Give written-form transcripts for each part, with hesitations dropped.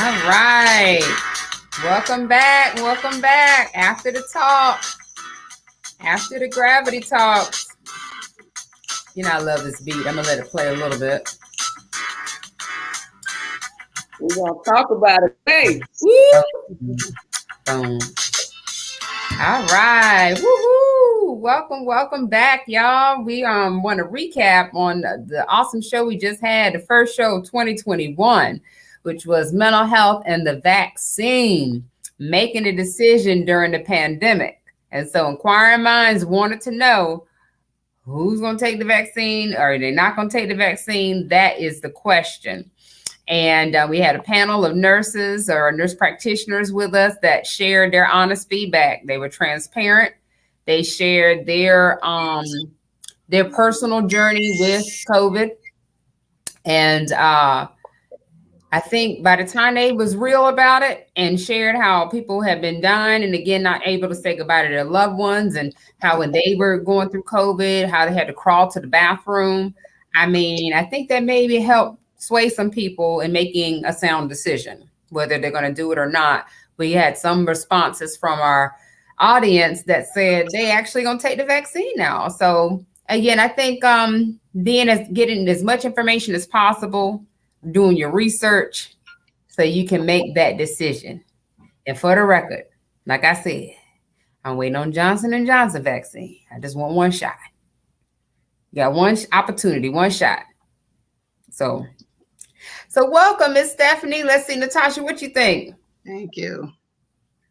All right. Welcome back. Welcome back. After the talk, after the gravity talks. You know, I love this beat. I'm going to let it play a little bit. We're going to talk about it. Hey, woo! Boom. All right. Woohoo! Welcome back, y'all. We want to recap on the awesome show we just had, the first show of 2021, which was mental health and the vaccine, making a decision during the pandemic. And so inquiring minds wanted to know who's going to take the vaccine, or are they not going to take the vaccine? That is the question. And we had a panel of nurses or nurse practitioners with us that shared their honest feedback. They were transparent. They shared their personal journey with COVID. And I think by the time they was real about it and shared how people have been dying and again, not able to say goodbye to their loved ones, and how when they were going through COVID, how they had to crawl to the bathroom. I mean, I think that maybe helped sway some people in making a sound decision, whether they're going to do it or not. We had some responses from our audience that said they actually going to take the vaccine now. So again, I think getting as much information as possible, doing your research so you can make that decision. And for the record, like I said, I'm waiting on Johnson & Johnson vaccine. I just want one shot. You got one opportunity, one shot. So welcome, Miss Stephanie. Let's see, Natasha, what you think? Thank you.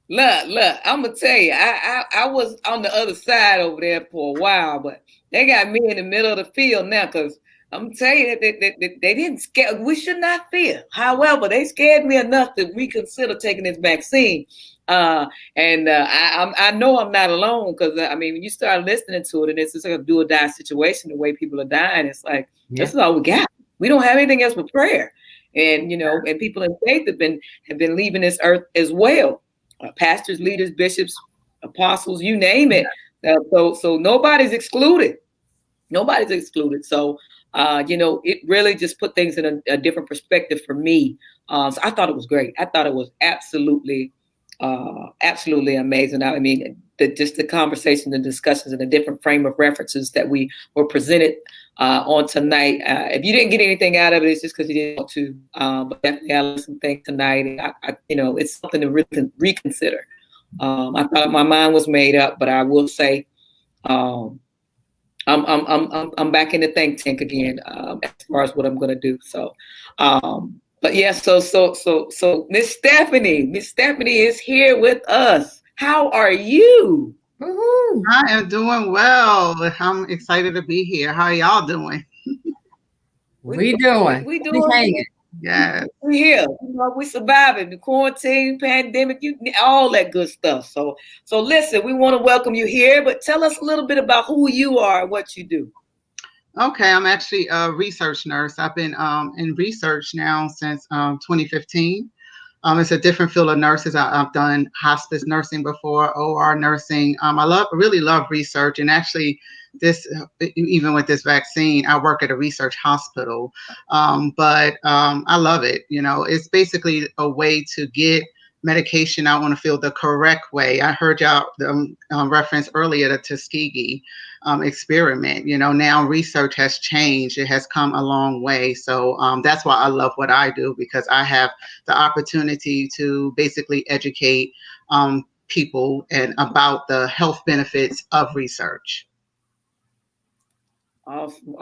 Look, I'm going to tell you, I was on the other side over there for a while, but they got me in the middle of the field now, because I'm telling you, they didn't scare. We should not fear. However, they scared me enough to reconsider taking this vaccine. I know I'm not alone, because I mean, when you start listening to it, and it's just like a do or die situation, the way people are dying, it's like, This is all we got. We don't have anything else but prayer. And, and people in faith have been leaving this earth as well. Pastors, leaders, bishops, apostles, you name it. So nobody's excluded. Nobody's excluded. So, it really just put things in a different perspective for me. So I thought it was great. I thought it was absolutely amazing. I mean, just the conversations and discussions and the different frame of references that we were presented on tonight. If you didn't get anything out of it, it's just because you didn't want to. But definitely, I learned some things tonight, and it's something to really reconsider. I thought my mind was made up, but I will say, I'm back in the think tank again as far as what I'm going to do. So. But yeah, so Miss Stephanie is here with us. How are you? Woo-hoo. I am doing well. I'm excited to be here. How are y'all doing? We doing. Yes. We're here. We surviving the quarantine, pandemic, all that good stuff. So listen, we want to welcome you here, but tell us a little bit about who you are and what you do. Okay, I'm actually a research nurse. I've been in research now since 2015. It's a different field of nurses. I've done hospice nursing before, OR nursing. I really love research, and actually, even with this vaccine, I work at a research hospital. But I love it. It's basically a way to get medication out on the field the correct way. I heard y'all reference earlier the Tuskegee experiment. Now research has changed. It has come a long way. So that's why I love what I do, because I have the opportunity to basically educate people and about the health benefits of research. Awesome.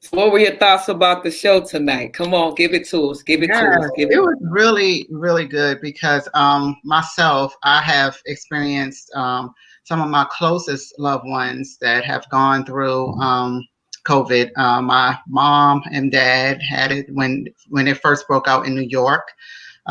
So what were your thoughts about the show tonight? Come on, give it to us. It was really, really good, because myself, I have experienced some of my closest loved ones that have gone through COVID. My mom and dad had it when it first broke out in New York.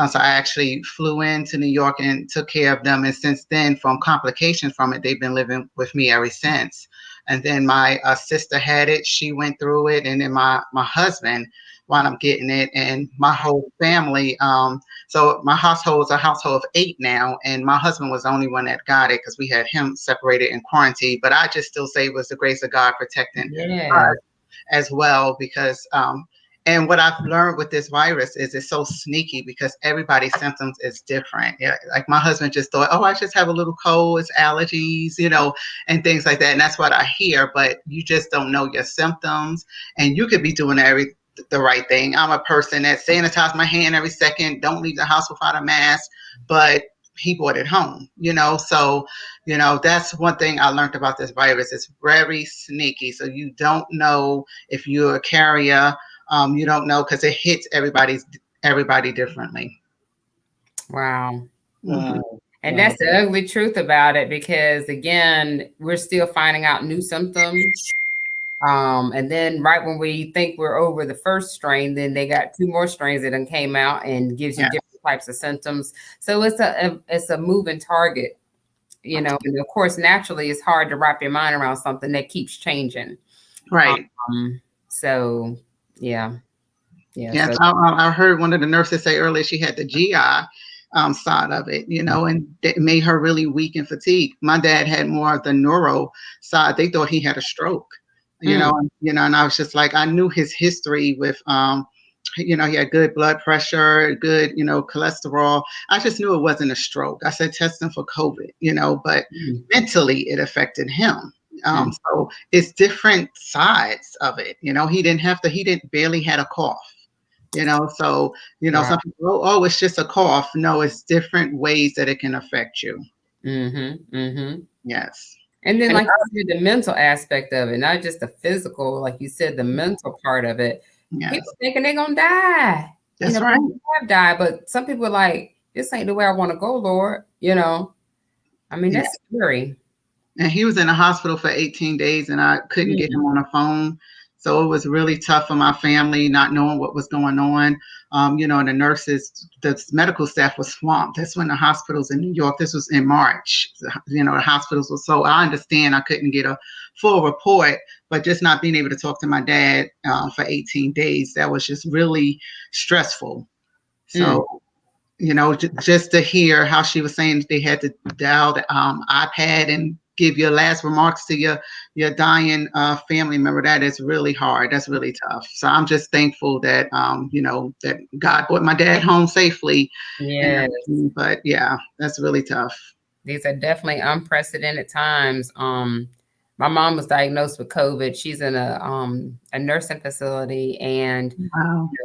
So I actually flew into New York and took care of them. And since then, from complications from it, they've been living with me ever since. And then my sister had it. She went through it. And then my husband wound up getting it, and my whole family. So my household is a household of 8 now. And my husband was the only one that got it, because we had him separated in quarantine. But I just still say it was the grace of God protecting us as well, because And what I've learned with this virus is it's so sneaky because everybody's symptoms is different. Yeah, like my husband just thought, oh, I just have a little cold, it's allergies, and things like that. And that's what I hear, but you just don't know your symptoms, and you could be doing the right thing. I'm a person that sanitize my hand every second, don't leave the house without a mask, but he brought it home, so that's one thing I learned about this virus. It's very sneaky, so you don't know if you're a carrier. You don't know because it hits everybody differently. Wow. Wow. And that's the ugly truth about it, because again, we're still finding out new symptoms. And then right when we think we're over the first strain, then they got 2 more strains that came out and gives you different types of symptoms. So it's a moving target, and of course, naturally it's hard to wrap your mind around something that keeps changing. Right. So yeah. Yes, I heard one of the nurses say earlier she had the GI side of it, and it made her really weak and fatigued. My dad had more of the neuro side. They thought he had a stroke, and I was just like, I knew his history with, he had good blood pressure, good, cholesterol. I just knew it wasn't a stroke. I said, test him for COVID, but mentally it affected him. So it's different sides of it. He didn't barely had a cough. So, Wow. Some people, oh, it's just a cough. No, it's different ways that it can affect you. Yes. And then, like you said, the mental aspect of it, not just the physical, like you said, the mental part of it. Yes. People thinking they're going to die. That's right. People have died, but some people are like, this ain't the way I want to go, Lord. I mean, that's scary. And he was in the hospital for 18 days and I couldn't get him on the phone. So it was really tough for my family, not knowing what was going on. The nurses, the medical staff was swamped. That's when the hospitals in New York, this was in March, the hospitals were so, I understand I couldn't get a full report, but just not being able to talk to my dad for 18 days, that was just really stressful. So, just to hear how she was saying they had to dial the iPad and give your last remarks to your dying family member, that is really hard. That's really tough. So I'm just thankful that that God brought my dad home safely. Yes. But yeah, that's really tough. These are definitely unprecedented times. My mom was diagnosed with COVID. She's in a nursing facility, and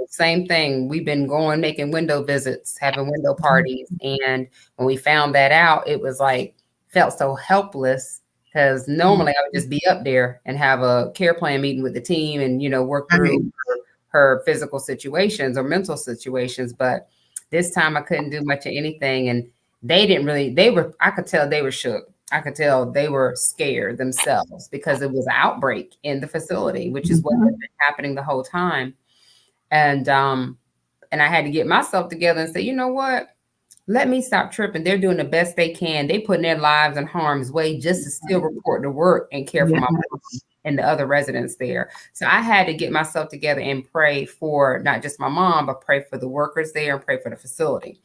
same thing. We've been making window visits, having window parties, and when we found that out, it was like, felt so helpless, because normally I would just be up there and have a care plan meeting with the team and, work through her physical situations or mental situations. But this time I couldn't do much of anything. And I could tell they were shook. I could tell they were scared themselves because it was an outbreak in the facility, which is what had been happening the whole time. And I had to get myself together and say, you know what? Let me stop tripping. They're doing the best they can. They putting their lives in harm's way just to still report to work and care for my mom and the other residents there. So I had to get myself together and pray for not just my mom, but pray for the workers there and pray for the facility.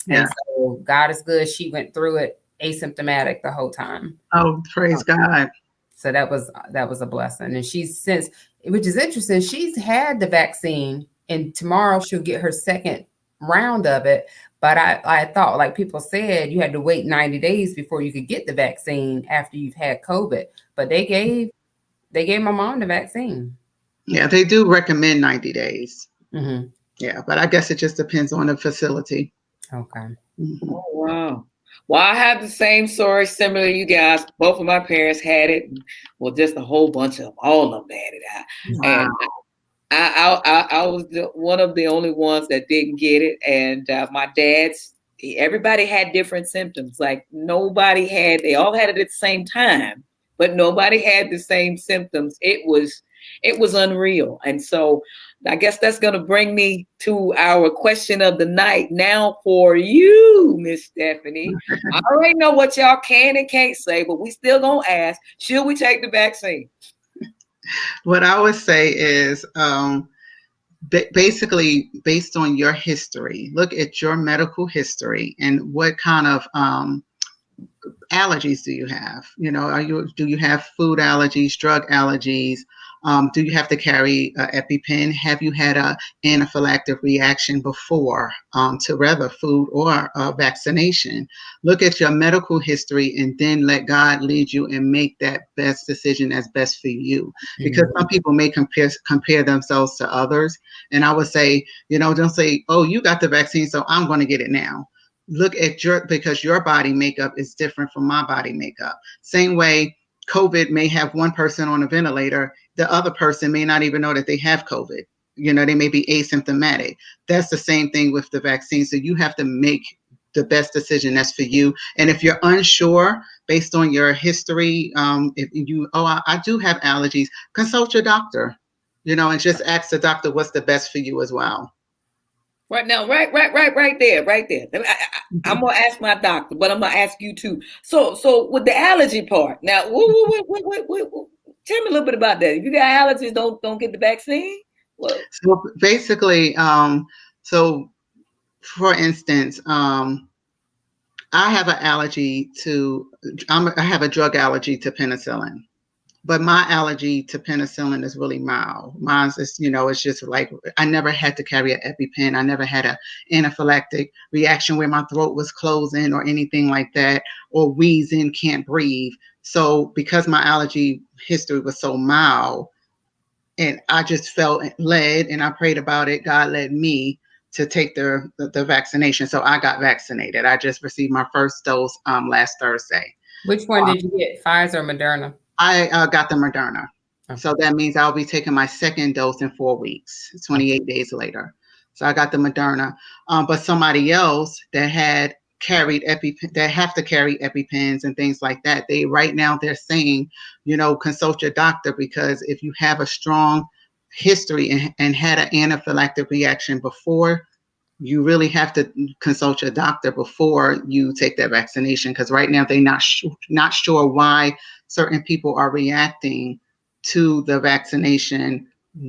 Yeah. And so God is good. She went through it asymptomatic the whole time. Oh, praise God. So that was a blessing. And she's since, which is interesting, she's had the vaccine, and tomorrow she'll get her second round of it. But I thought, like people said, you had to wait 90 days before you could get the vaccine after you've had COVID. But they gave my mom the vaccine. Yeah, they do recommend 90 days. Mm-hmm. Yeah, but I guess it just depends on the facility. Okay. Mm-hmm. Oh, wow. Well, I have the same story, similar to you guys. Both of my parents had it. Well, just a whole bunch of them. All of them had it. Wow. And I was one of the only ones that didn't get it. And my dad's, everybody had different symptoms. Like they all had it at the same time, but nobody had the same symptoms. It was unreal. And so I guess that's going to bring me to our question of the night. Now for you, Miss Stephanie, I already know what y'all can and can't say, but we still going to ask, should we take the vaccine? What I would say is basically based on your history, look at your medical history and what kind of allergies do you have? Do you have food allergies, drug allergies? Do you have to carry an EpiPen? Have you had an anaphylactic reaction before to rather food or vaccination? Look at your medical history and then let God lead you and make that best decision as best for you. Because some people may compare themselves to others. And I would say, don't say, oh, you got the vaccine, so I'm going to get it now. Look at because your body makeup is different from my body makeup. Same way, COVID may have one person on a ventilator. The other person may not even know that they have COVID. They may be asymptomatic. That's the same thing with the vaccine. So you have to make the best decision that's for you. And if you're unsure based on your history, I do have allergies, consult your doctor, and just ask the doctor what's the best for you as well. Right now, right there. I'm gonna ask my doctor, but I'm gonna ask you too. So with the allergy part, now, tell me a little bit about that. If you got allergies, don't get the vaccine. What? So basically, so for instance, I have an allergy to. I have a drug allergy to penicillin. But my allergy to penicillin is really mild. Mine is, it's just like, I never had to carry an EpiPen. I never had an anaphylactic reaction where my throat was closing or anything like that, or wheezing, can't breathe. So because my allergy history was so mild, and I just felt led, and I prayed about it, God led me to take the vaccination. So I got vaccinated. I just received my first dose last Thursday. Which one did you get, Pfizer or Moderna? I got the Moderna. Okay. So that means I'll be taking my second dose in 4 weeks, 28 days later. So I got the Moderna. But somebody else that had carried that have to carry EpiPens and things like that, they're saying, consult your doctor, because if you have a strong history and had an anaphylactic reaction before, you really have to consult your doctor before you take that vaccination, because right now they're not sure why certain people are reacting to the vaccination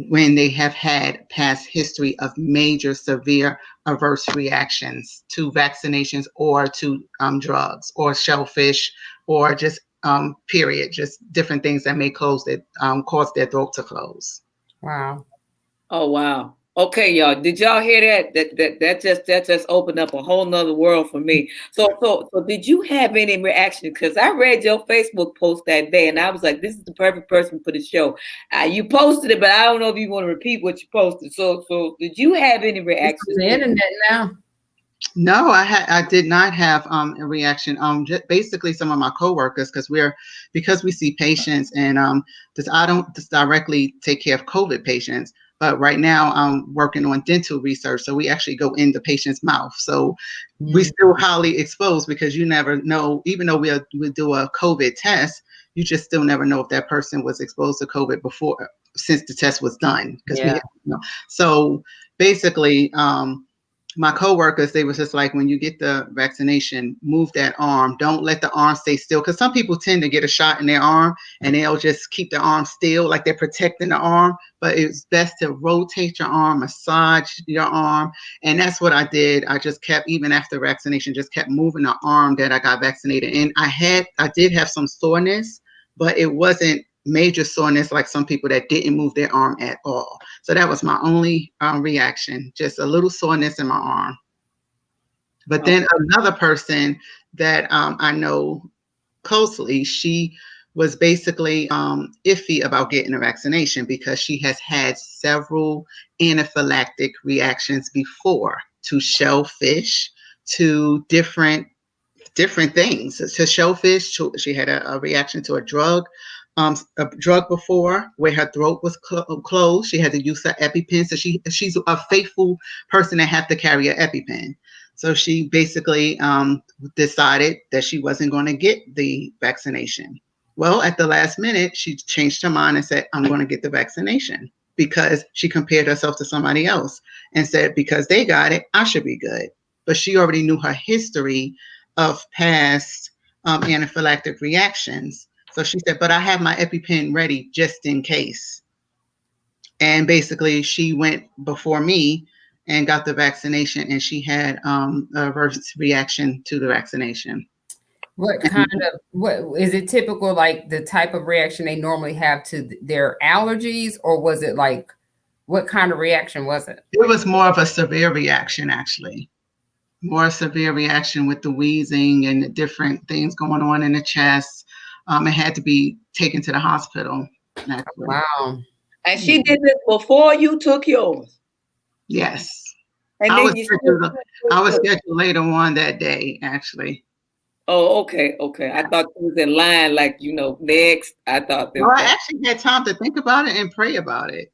when they have had past history of major severe adverse reactions to vaccinations or to drugs or shellfish or just period, just different things that may cause their throat to close. Wow. Oh, wow. Okay, y'all. Did y'all hear that? That just opened up a whole nother world for me. So did you have any reaction? Because I read your Facebook post that day, and I was like, "This is the perfect person for the show." You posted it, but I don't know if you want to repeat what you posted. So did you have any reactions? It's on the internet now. No, I did not have a reaction. Just basically some of my coworkers, because we see patients, and I don't just directly take care of COVID patients. But right now I'm working on dental research. So we actually go in the patient's mouth. So we're still highly exposed, because you never know, even though we do a COVID test, you just still never know if that person was exposed to COVID before, since the test was done. So basically, my coworkers, they was just like, when you get the vaccination, move that arm. Don't let the arm stay still. Because some people tend to get a shot in their arm and they'll just keep the arm still, like they're protecting the arm. But it's best to rotate your arm, massage your arm. And that's what I did. I just kept, even after vaccination, just kept moving the arm that I got vaccinated in. I did have some soreness, but it wasn't major soreness like some people that didn't move their arm at all. So that was my only reaction, just a little soreness in my arm. But then another person that I know closely, she was basically iffy about getting a vaccination because she has had several anaphylactic reactions before to shellfish, to different things. To shellfish, she had a reaction to a drug before, where her throat was closed. She had to use her EpiPen. So she's a faithful person that had to carry an EpiPen. So she basically decided that she wasn't going to get the vaccination. Well, at the last minute, she changed her mind and said, I'm going to get the vaccination, because she compared herself to somebody else and said, because they got it, I should be good. But she already knew her history of past anaphylactic reactions. So she said, but I have my EpiPen ready just in case. And basically she went before me and got the vaccination, and she had a reverse reaction to the vaccination. What kind of, what is it typical, like the type of reaction they normally have to their allergies, or was it like, what kind of reaction was it? It was more of a severe reaction, actually. More severe reaction with the wheezing and the different things going on in the chest. It had to be taken to the hospital, actually. Wow. And she did this before you took yours. Yes. And I then was you scheduled later on that day, actually. Oh, okay, okay. I thought she was in line, like, next. I thought that. Well, I actually had time to think about it and pray about it.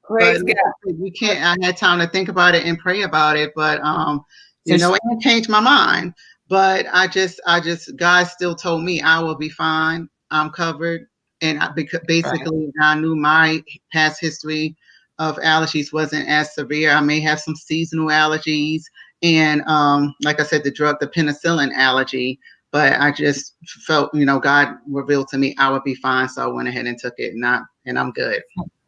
Praise But God. we can't. I had time to think about it and pray about it, but So it changed my mind. But I just, God still told me I will be fine. I'm covered, and because basically I knew my past history of allergies wasn't as severe. I may have some seasonal allergies, and like I said, the penicillin allergy. But I just felt, God revealed to me I would be fine, so I went ahead and took it, and I'm good.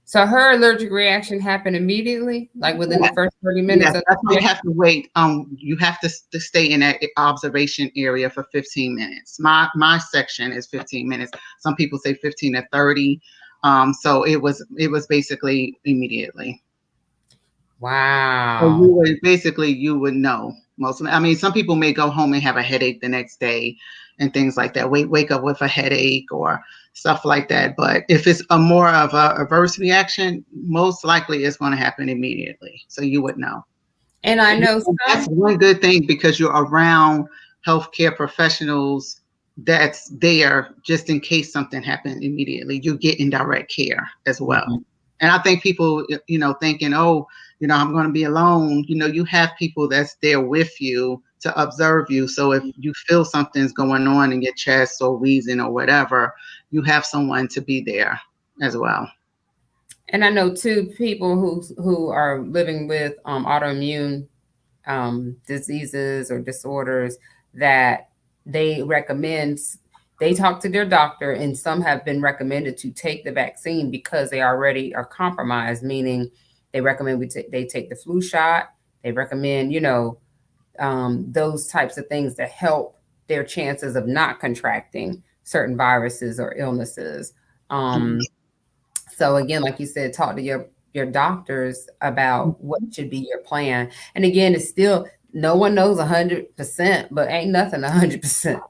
So her allergic reaction happened immediately, like within the first 30 minutes. Yes, that's why you have to wait. You have to stay in that observation area for 15 minutes. My section is 15 minutes. Some people say 15 to 30. So it was basically immediately. Wow. So you would know mostly. I mean, some people may go home and have a headache the next day and things like that. Wake up with a headache or stuff like that. But if it's a more of a adverse reaction, most likely it's going to happen immediately. So you would know. And I know that's one good thing, because you're around healthcare professionals that's there just in case something happened immediately. You get in direct care as well. Mm-hmm. And I think people, thinking, oh, I'm going to be alone. You have people that's there with you to observe you. So if you feel something's going on in your chest or wheezing or whatever, you have someone to be there as well. And I know too, people who are living with autoimmune diseases or disorders, that they talk to their doctor, and some have been recommended to take the vaccine because they already are compromised, meaning they recommend they take the flu shot. They recommend, those types of things to help their chances of not contracting certain viruses or illnesses. So again, like you said, talk to your doctors about what should be your plan. And again, it's still, no one knows 100%, but ain't nothing 100%.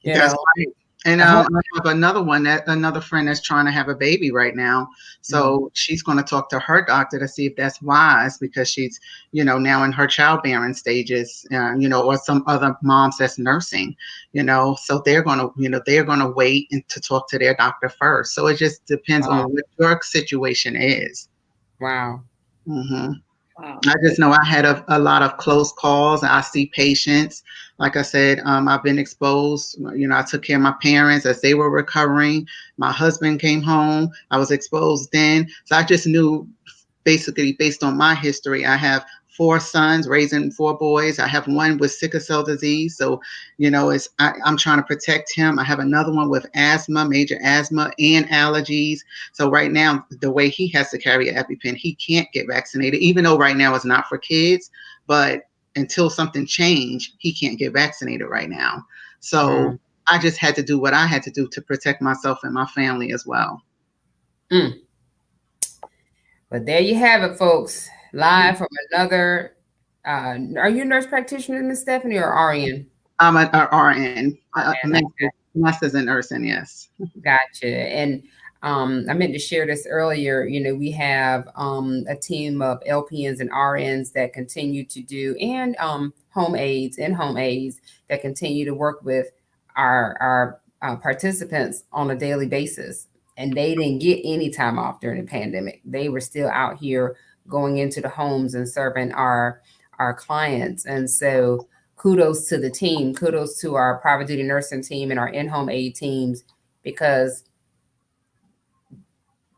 That's right. And I have another friend that's trying to have a baby right now. So she's going to talk to her doctor to see if that's wise, because she's, now in her childbearing stages, or some other moms that's nursing, so they're going to wait to talk to their doctor first. So it just depends on what your situation is. Wow. Mm-hmm. Wow. I just know I had a lot of close calls. I see patients. Like I said, I've been exposed. I took care of my parents as they were recovering. My husband came home. I was exposed then. So I just knew, basically, based on my history, I have 4 sons, raising 4 boys. I have one with sickle cell disease. So, I'm trying to protect him. I have another one with asthma, major asthma, and allergies. So right now, the way he has to carry an EpiPen, he can't get vaccinated, even though right now it's not for kids. But until something changed, he can't get vaccinated right now. So I just had to do what I had to do to protect myself and my family as well. But there you have it, folks. Live from another. Are you a nurse practitioner, Ms. Stephanie, or RN? I'm an RN. Master's in nursing, yes. Gotcha. And I meant to share this earlier. We have a team of LPNs and RNs that continue to do, and home aides that continue to work with our participants on a daily basis. And they didn't get any time off during the pandemic. They were still out here going into the homes and serving our clients. And so kudos to the team, kudos to our private duty nursing team and our in-home aid teams, because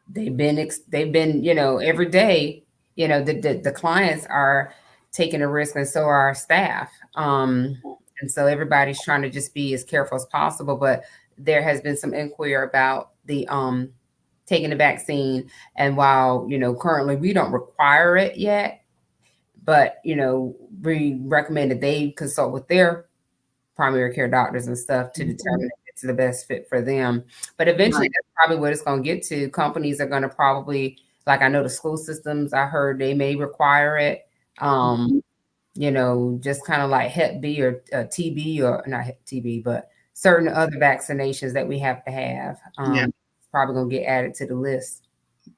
they've been, every day, the clients are taking a risk, and so are our staff. And so everybody's trying to just be as careful as possible, but there has been some inquiry about the taking the vaccine. And while, currently we don't require it yet, but, we recommend that they consult with their primary care doctors and stuff to determine if it's the best fit for them. But eventually, that's probably what it's going to get to. Companies are going to probably, like I know the school systems, I heard they may require it. You know, just kind of like Hep B or TB, or not TB, but certain other vaccinations that we have to have. It's probably going to get added to the list.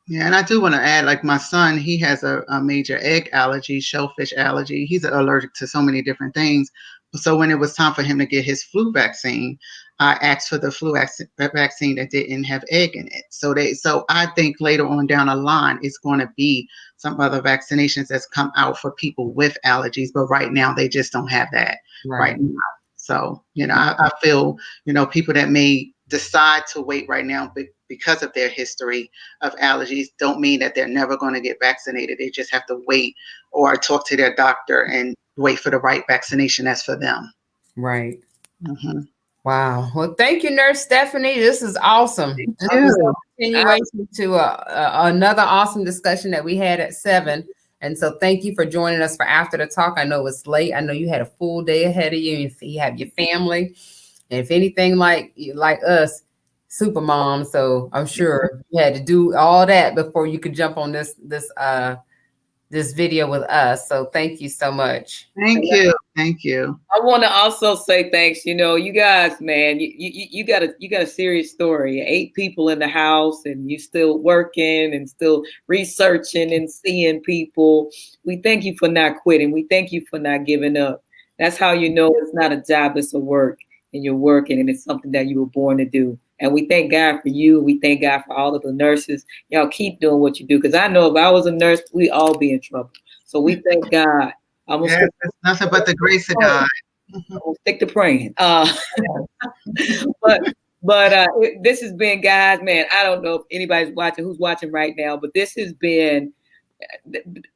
Yeah, and I do want to add, like my son, he has a major egg allergy, shellfish allergy. He's allergic to so many different things. So when it was time for him to get his flu vaccine, I asked for the flu vaccine that didn't have egg in it. So I think later on down the line, it's going to be some other vaccinations that's come out for people with allergies. But right now, they just don't have that right now. So, you know, I feel, you know, people that may decide to wait right now because of their history of allergies don't mean that they're never going to get vaccinated. They just have to wait or talk to their doctor and wait for the right vaccination that's for them. Right. Wow. Well, thank you, Nurse Stephanie. This is awesome. This is a continuation to another awesome discussion that we had at 7. And so thank you for joining us for After the Talk. I know it's late. I know you had a full day ahead of you. You have your family. And if anything like us, super mom. So I'm sure you had to do all that before you could jump on this video with us. So thank you so much. Thank you. Thank you. I want to also say thanks. You know, you guys, man, you got a serious story. 8 people in the house, and you still working and still researching and seeing people. We thank you for not quitting. We thank you for not giving up. That's how you know it's not a job, it's a work, and you're working, and it's something that you were born to do. And we thank God for you. We thank God for all of the nurses. Y'all keep doing what you do. Because I know if I was a nurse, we'd all be in trouble. So we thank God. It's nothing but the grace of God. I'm gonna stick to praying. But this has been, guys, man, I don't know if anybody's watching, who's watching right now, but this has been,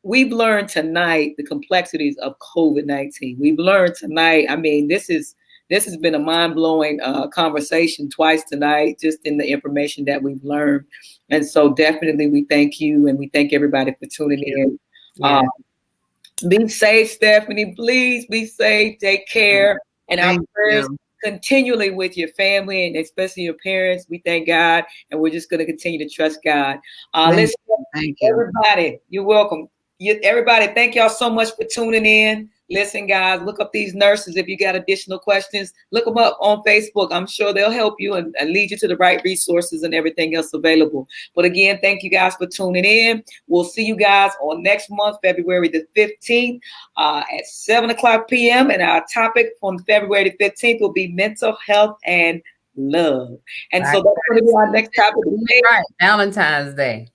we've learned tonight the complexities of COVID-19. We've learned tonight, I mean, this has been a mind-blowing conversation twice tonight, just in the information that we've learned. And so definitely we thank you, and we thank everybody for tuning in. Be safe, Stephanie. Please be safe. Take care. And our prayers continually with your family, and especially your parents. We thank God, and we're just going to continue to trust God. Listen, thank you. Everybody, you're welcome. Everybody, thank y'all so much for tuning in. Listen, guys, look up these nurses. If you got additional questions, look them up on Facebook. I'm sure they'll help you and lead you to the right resources and everything else available. But again, thank you guys for tuning in. We'll see you guys on next month, February the 15th at 7:00 p.m. And our topic from February the 15th will be mental health and love. And so that's going to be our next topic. Right, Valentine's Day.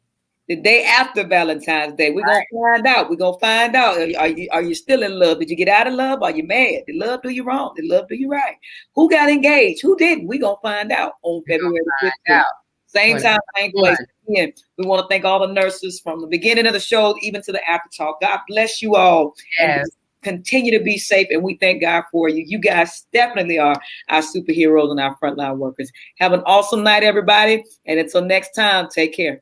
The day after Valentine's Day, we're gonna find out. We're gonna find out. Are you still in love? Did you get out of love? Are you mad? Did love do you wrong? Did love do you right? Who got engaged? Who didn't? We're gonna find out on February 15th. Same time, same place. Again, we want to thank all the nurses from the beginning of the show, even to the after talk. God bless you all. Yes. Continue to be safe, and we thank God for you. You guys definitely are our superheroes and our frontline workers. Have an awesome night, everybody. And until next time, take care.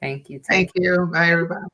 Thank you. Thank you. Bye, everybody.